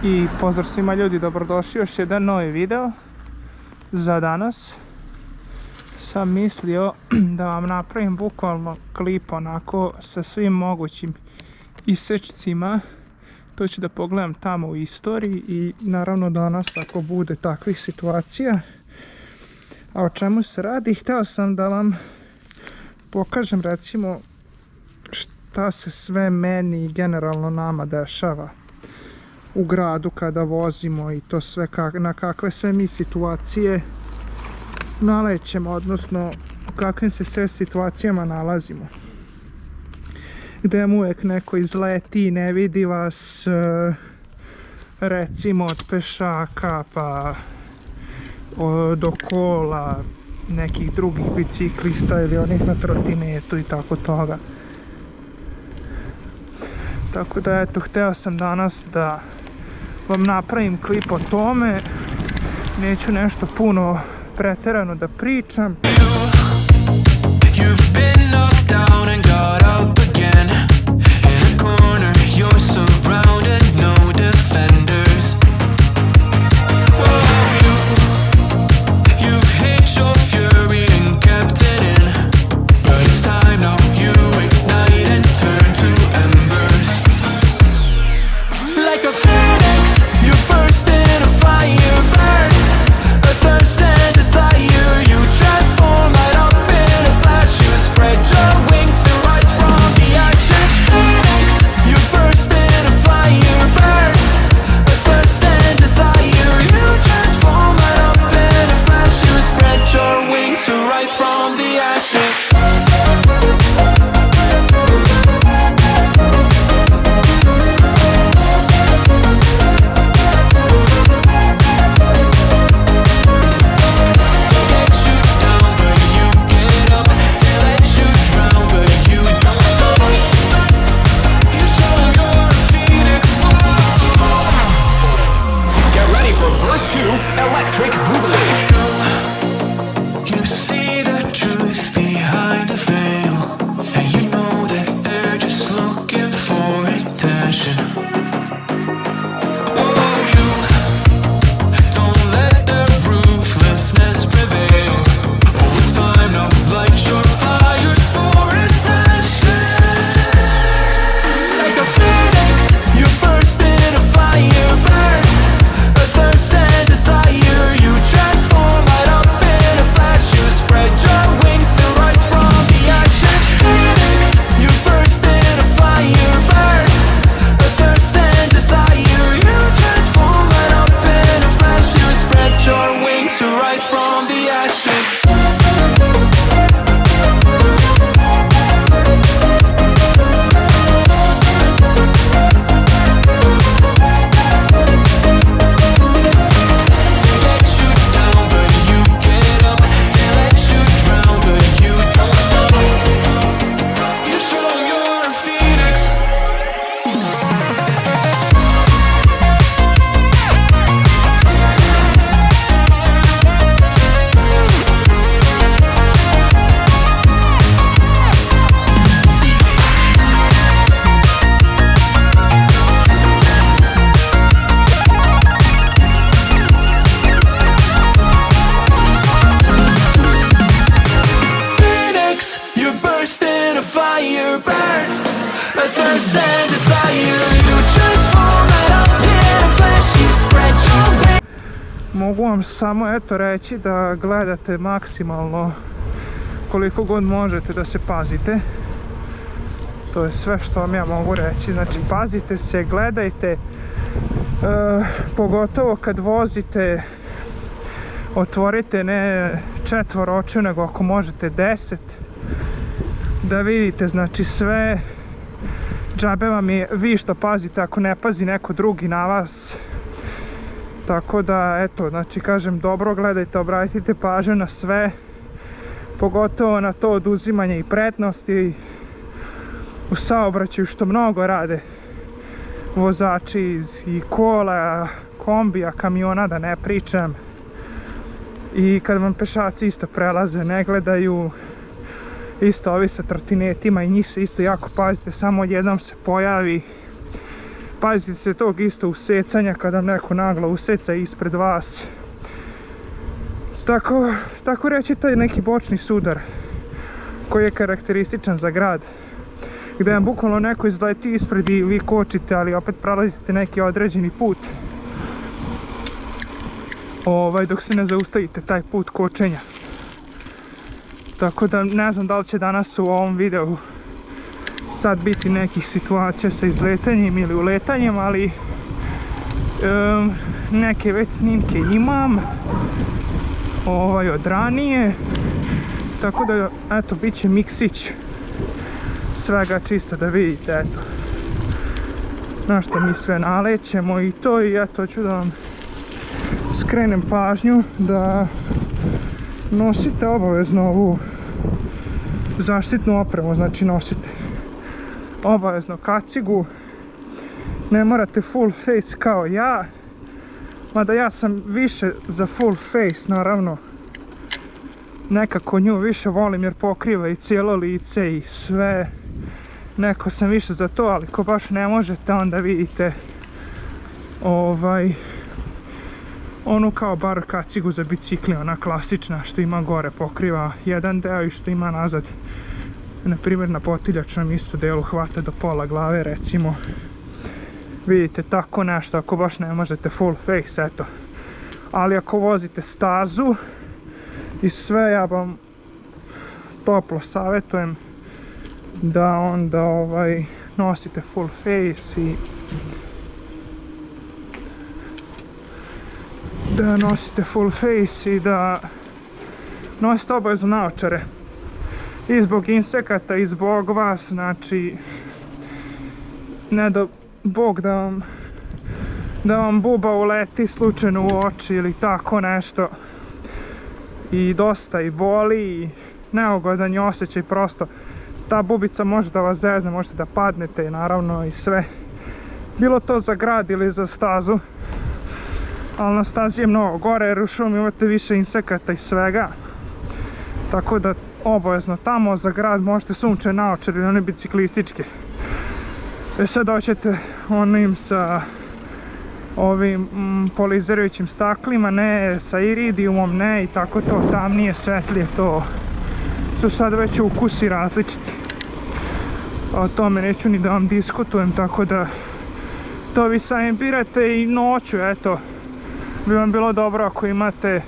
I pozdrav svima ljudi, dobrodošli još jedan novi video za danas. Sam mislio da vam napravim bukvalno klip onako sa svim mogućim isečcima. To ću da pogledam tamo u istoriji i naravno danas ako bude takvih situacija. A o čemu se radi? Hteo sam da vam pokažem recimo šta se sve meni i generalno nama dešava u gradu kada vozimo i to sve na kakve sve mi situacije nalećemo, odnosno u kakvim se sve situacijama nalazimo. Gde vam uvijek neko izleti, ne vidi vas, recimo od pešaka pa do kola, nekih drugih biciklista ili onih na trotinetu i tako toga. Tako da eto, hteo sam danas da vam napravim klip o tome. Neću nešto puno preterano da pričam. Mogu vam samo eto reći da gledate maksimalno koliko god možete, da se pazite. To je sve što vam ja mogu reći. Znači pazite se, gledajte, pogotovo kad vozite, otvorite ne 4 očiju nego ako možete 10, da vidite znači sve. Džabe vam je vi što pazite ako ne pazi neko drugi na vas. Tako da eto, znači kažem, dobro gledajte, obratite pažnju na sve, pogotovo na to oduzimanje i prednosti u saobraćaju što mnogo rade vozači i kola, kombija, kamiona da ne pričam. I kad vam pešaci isto prelaze, ne gledaju, isto ovi sa trotinetima i njih se isto jako pazite, samo jednom se pojavi Pazite se tog isto usecanja kada neko naglo useca ispred vas. Tako reći taj neki bočni sudar koji je karakterističan za grad. Gdje vam bukvalno neko izleti ispred i vi kočite, ali opet prolazite neki određeni put. Dok se ne zaustavite taj put kočenja. Tako da ne znam da li će danas u ovom videu sad biti nekih situacija sa izletanjem ili uletanjem, ali neke već snimke imam od ranije, tako da eto bit će miksić svega čisto da vidite eto na što mi sve nalećemo i to, i eto ću da vam skrenem pažnju da nosite obavezno ovu zaštitnu opremu, znači nosite obavezno kacigu, ne morate full face kao ja, mada ja sam više za full face, naravno nekako nju više volim jer pokriva i cijelo lice i sve, neko sam više za to, ali ko baš ne možete onda vidite onu kao bar kacigu za bicikli, ona klasična što ima gore, pokriva jedan deo i što ima nazad, na primjer na potiljačnom isto delu hvata do pola glave recimo. Vidite tako nešto ako baš ne možete full face, eto. Ali ako vozite stazu i sve, ja vam toplo savjetujem da onda nosite full face i da nosite obavezno naočare. I zbog insekata i zbog vas, znači ne do Bog da vam buba uleti slučajno u oči ili tako nešto i dosta i boli i neugodan je osjećaj, prosto ta bubica može da vas zezne, možete da padnete naravno i sve, bilo to za grad ili za stazu, ali na stazi je mnogo gore jer u šumi imate više insekata i svega, tako da obavezno tamo za grad možete sunčane naočare ili one biciklističke. Sad hoćete onim sa ovim polizirajućim staklima, ne sa iridijumom, ne, i tako to tamnije, svetlije, to su sad već ukusi različiti. O tome neću ni da vam diskutujem, tako da to vi sami birate i noću, eto, bi vam bilo dobro ako imate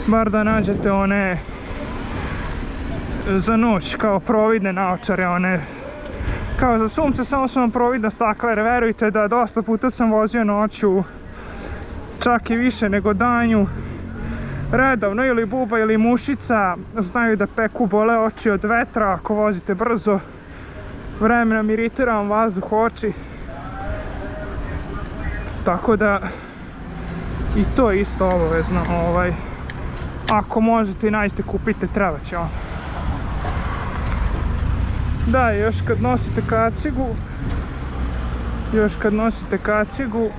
bar da nađete one za noć kao providne naočare, one kao za sunce, samo su vam providna stakla, jer verujte da dosta puta sam vozio noću, čak i više nego danju, redovno, ili buba ili mušica, znaju da peku, bole oči od vetra ako vozite brzo, vremenom iritira vam vazduh oči, tako da i to je isto obavezno, ako možete i nađite, kupite, treba će vam. Da, još kad nosite kacigu,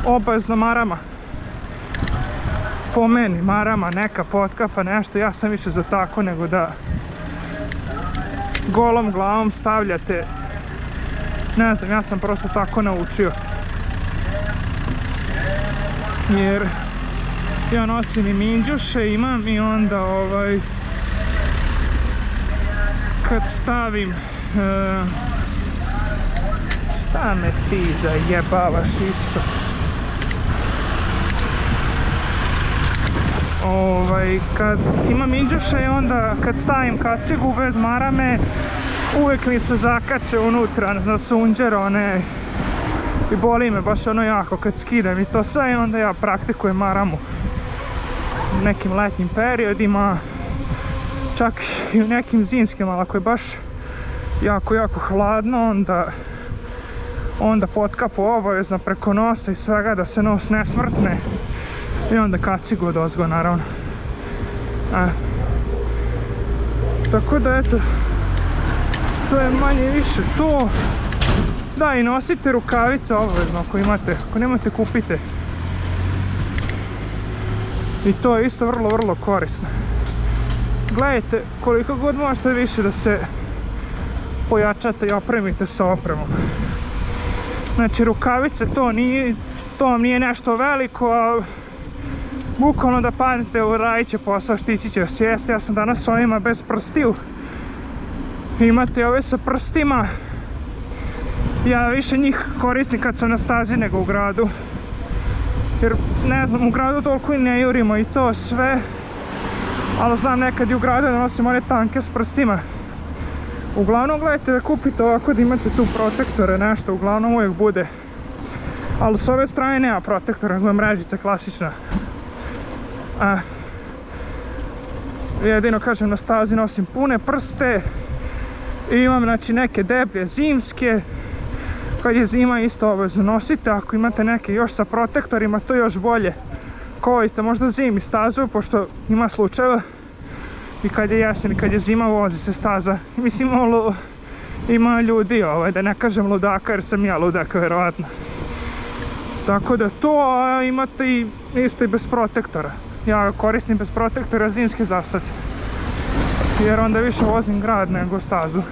obavezno marama. Po meni marama, neka potkapa, nešto, ja sam više za tako nego da golom glavom stavljate, ne znam, ja sam prosto tako naučio. Jer ja nosim i minđuše, imam, i onda kad stavim, šta me ti zajebavaš isto, kad imam minđuše i onda kad stavim kacigu bez marame, uvijek mi se zakače unutra na sunđer one i boli me baš ono jako kad skidam i to sve, i onda ja praktikujem maramu u nekim letnjim periodima, čak i u nekim zimskim, ali ako je baš jako hladno, onda potkapu obavezno preko nosa i svega da se nos ne smrzne, i onda kacigu odozgo naravno. Tako da eto, to je manje više to. Da, i nosite rukavice obavezno ako imate, ako nemate kupite. I to je isto vrlo korisno. Gledajte, koliko god možete više da se pojačate i opremite sa opremom. Znači rukavice to vam nije nešto veliko, a bukvalno da padnete u radit će posao, štitit će sjesti. Ja sam danas s ovima bez prstiju. Imate ove sa prstima. Ja više njih koristim kad sam na stazi nego u gradu. Jer ne znam, u gradu toliko i ne jurimo i to sve. Ali znam nekad i u gradu da nosim one tanke s prstima. Uglavnom gledajte da kupite ovako da imate tu protektore, nešto uglavnom uvijek bude. Ali s ove strane nema protektora, nego je mrežica klasična. Jedino kažem na stazi nosim pune prste. I imam znači neke deblje zimske. Kad je zima isto obavezno nosite, ako imate neke još sa protektorima to još bolje. Koriste možda zimi stazu, pošto ima slučajeva i kad je jesen i kad je zima vozi se staza. Mislim ima ljudi, da ne kažem ludaka jer sam ja ludak vjerovatno. Tako da to, a imate i isto i bez protektora. Ja koristim bez protektora zimski za sad, jer onda više vozim grad nego stazu.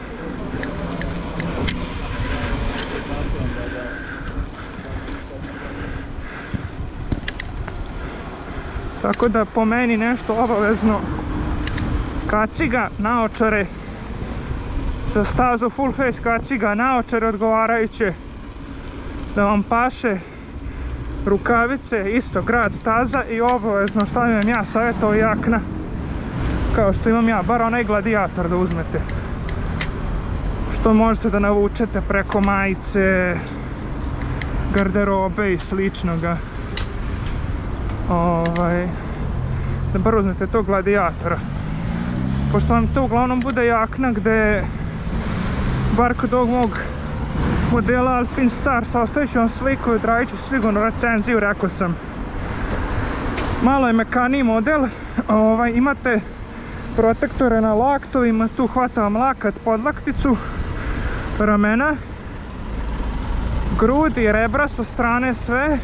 Tako da po meni nešto obavezno, kaciga, naočare, za stazu full face kaciga, naočare odgovarajuće, da vam paše, rukavice, isto grad, staza i obavezno što imam ja savjetovao jakna, kao što imam ja, bar onaj gladijator da uzmete, što možete da navučete preko majice, garderobe i sličnoga. Da bar uzmete tog gladijatora, pošto vam to uglavnom bude jakna gde, bar kod ovog mog modela Alpinestars, ostavit ću vam sliku i odradit ću sigurno recenziju, rekao sam. Malo je mekaniji model, imate protektore na laktovima, tu hvata vam lakat, podlakticu, ramena, grudi, rebra sa strane sve.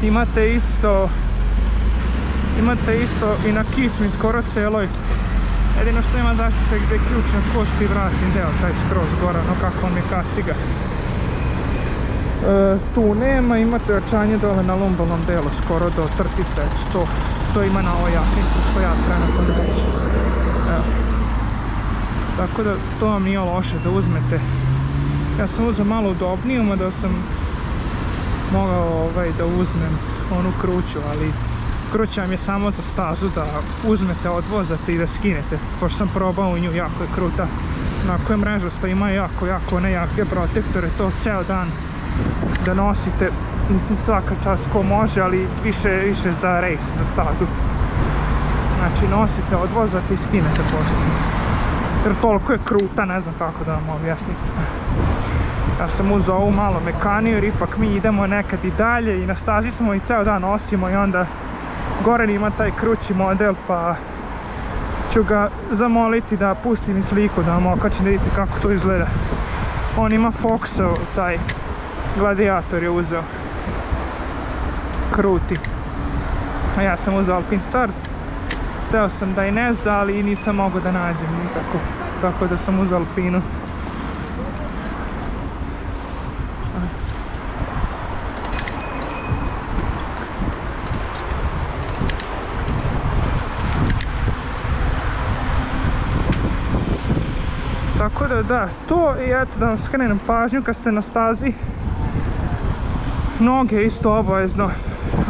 Imate isto i na kičmi skoro celoj. Jedino što ima zaštite gdje je ključna kost i vratni deo, taj skroz gora, no kako vam je kaciga. Tu nema, imate ojačanje dole na lumbalnom delu, skoro do trtice, to ima na ovoj jaknici što ja trenutno nosim. Tako da to vam nije loše da uzmete. Ja sam uzeo malo udobniju, mada sam mogao da uzmem onu kruću, ali kruća vam je samo za stazu da uzmete, odvozate i da skinete, pošto sam probao u nju, jako je kruta. Onako je mrežasta, ima jako nejake protektore, to ceo dan da nosite, mislim svaka čast ko može, ali više za rejs, za stazu. Znači nosite, odvozate i skinete poslije, jer toliko je kruta, ne znam kako da vam objasnim. Ja sam uzeo ovu malo mekaniju jer ipak mi idemo nekad i dalje i na stazi smo i ceo dan nosimo i onda Goran ima taj krući model pa ću ga zamoliti da pusti mi sliku da vam okačim da vidite kako to izgleda. On ima Foxov, taj gladijator je uzeo kruti, a ja sam uzeo Alpinestars. Teo sam da i Neza, ali nisam mogao da nađem nikako, tako da sam uzeo Alpinu. Tako da, to i eto da vam skrenem pažnju kad ste na stazi. Noge isto obavezno,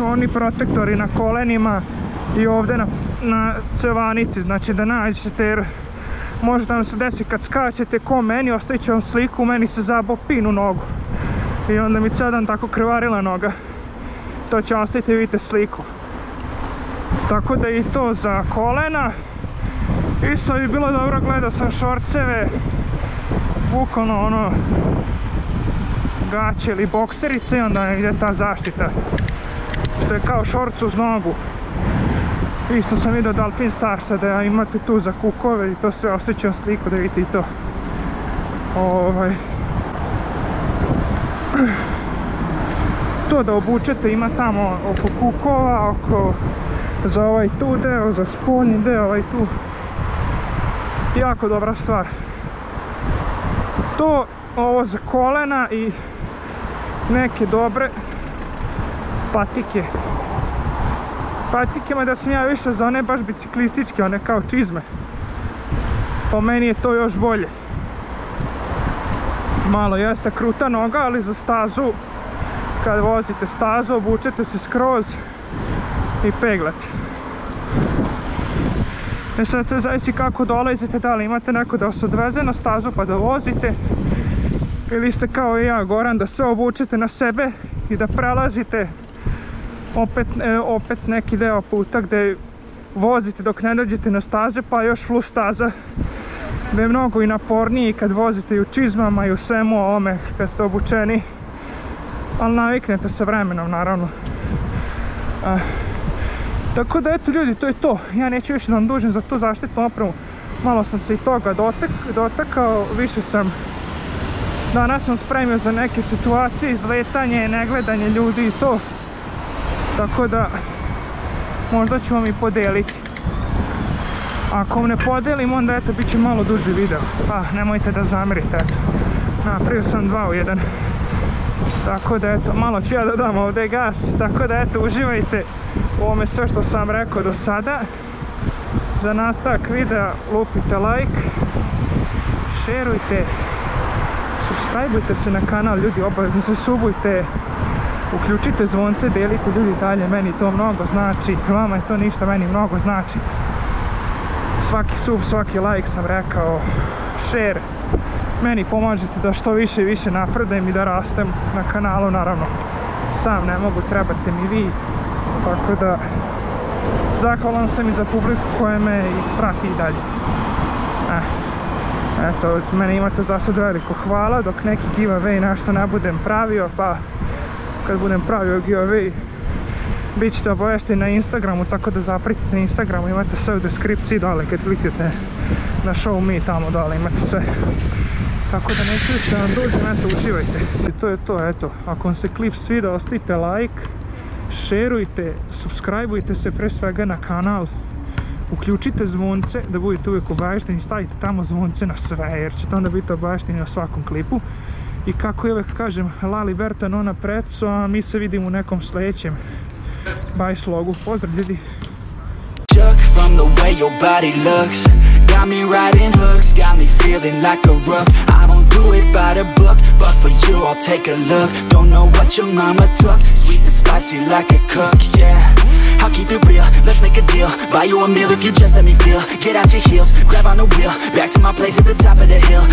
oni protektori na kolenima i ovdje na cevanici, znači da nađete, jer može da vam se desi kad skačete ko meni, ostavit ću vam sliku, meni se zabao pin u nogu i onda mi cijel dan tako krvarila noga. To ću ostaviti i vidite sliku. Tako da i to za kolena. Isto bi bilo dobro, gledao sam šorceve, bukvalno ono gaće ili bokserice i onda ide ta zaštita što je kao šorc uz nogu. Isto sam vidio od Alpinestarsa da imate tu za kukove i to sve, ostavit ću vam sliku da vidite i to. To da obučete ima tamo oko kukova, za ovaj tu deo, za spoljni deo, ovaj tu. Jako dobra stvar. To ovo za kolena i neke dobre patike. Patike, da sam ja više za one baš biciklističke, one kao čizme. Po meni je to još bolje. Malo jeste kruta noga, ali za stazu, kad vozite stazu, obučete se skroz i peglate. E sad sve zavisi kako dolazite, da li imate neko da vas odveze na stazu pa da vozite, ili ste kao i ja, Goran, da sve obučete na sebe i da prelazite opet neki deo puta gdje vozite dok ne dođete na staze, pa još plus staza gdje je mnogo i naporniji kad vozite i u čizmama i u svemu ovome kad ste obučeni, ali naviknete se vremenom naravno. Tako da eto ljudi, to je to. Ja neću više da vam dužim za tu zaštitnu opremu. Malo sam se i toga dotakao, više sam danas sam spremio za neke situacije, izletanje, negledanje ljudi i to. Tako da možda ću vam i podeliti. Ako vam ne podelim, onda eto, bit će malo duži video. Pa nemojte da zamerite, eto. Napravio sam 2 u 1. Tako da eto, malo ću ja da dam ovdje gas. Tako da eto, uživajte u ovome sve što sam rekao do sada. Za nastavak videa lupite like, šerujte, subscribeujte se na kanal, ljudi, obavezno se subujte, uključite zvonce, delite ljudi dalje, meni to mnogo znači, vama je to ništa, meni mnogo znači. Svaki sub, svaki like sam rekao, share, meni pomažete da što više i više napredujem i da rastem na kanalu, naravno. Sam ne mogu, trebate mi vi, tako da zahvalan sam i za publiku koja me i prati i dalje. Eto, od mene imate za sad veliko hvala, dok neki giveaway nešto ne budem pravio, pa kad budem pravio giveaway bit ćete obavešteni na Instagramu, tako da zapratite na Instagramu, imate sve u deskripciji dole, kad kliknete na show me, tamo dole imate sve. Tako da neću više da vam dužim, eto, uživajte. I to je to, eto, ako vam se klip sviđa, ostavite like, šerujte, subscribeujte se pre svega na kanal, uključite zvonce da budete uvijek obavešteni, stavite tamo zvonce na sve, jer ćete onda biti obavešteni o svakom klipu. I kako je uvijek kažem, la libertà non apprezzo, a mi se vidimo u nekom sljedećem bye slogu. Pozdrav ljudi! From the way your body looks, got me riding hooks, got me feeling like a rook. I don't do it by the book, but for you I'll take a look. Don't know what your mama took, sweet and spicy like a cook, yeah. I'll keep it real, let's make a deal. Buy you a meal if you just let me feel. Get out your heels, grab on the wheel, back to my place at the top of the hill.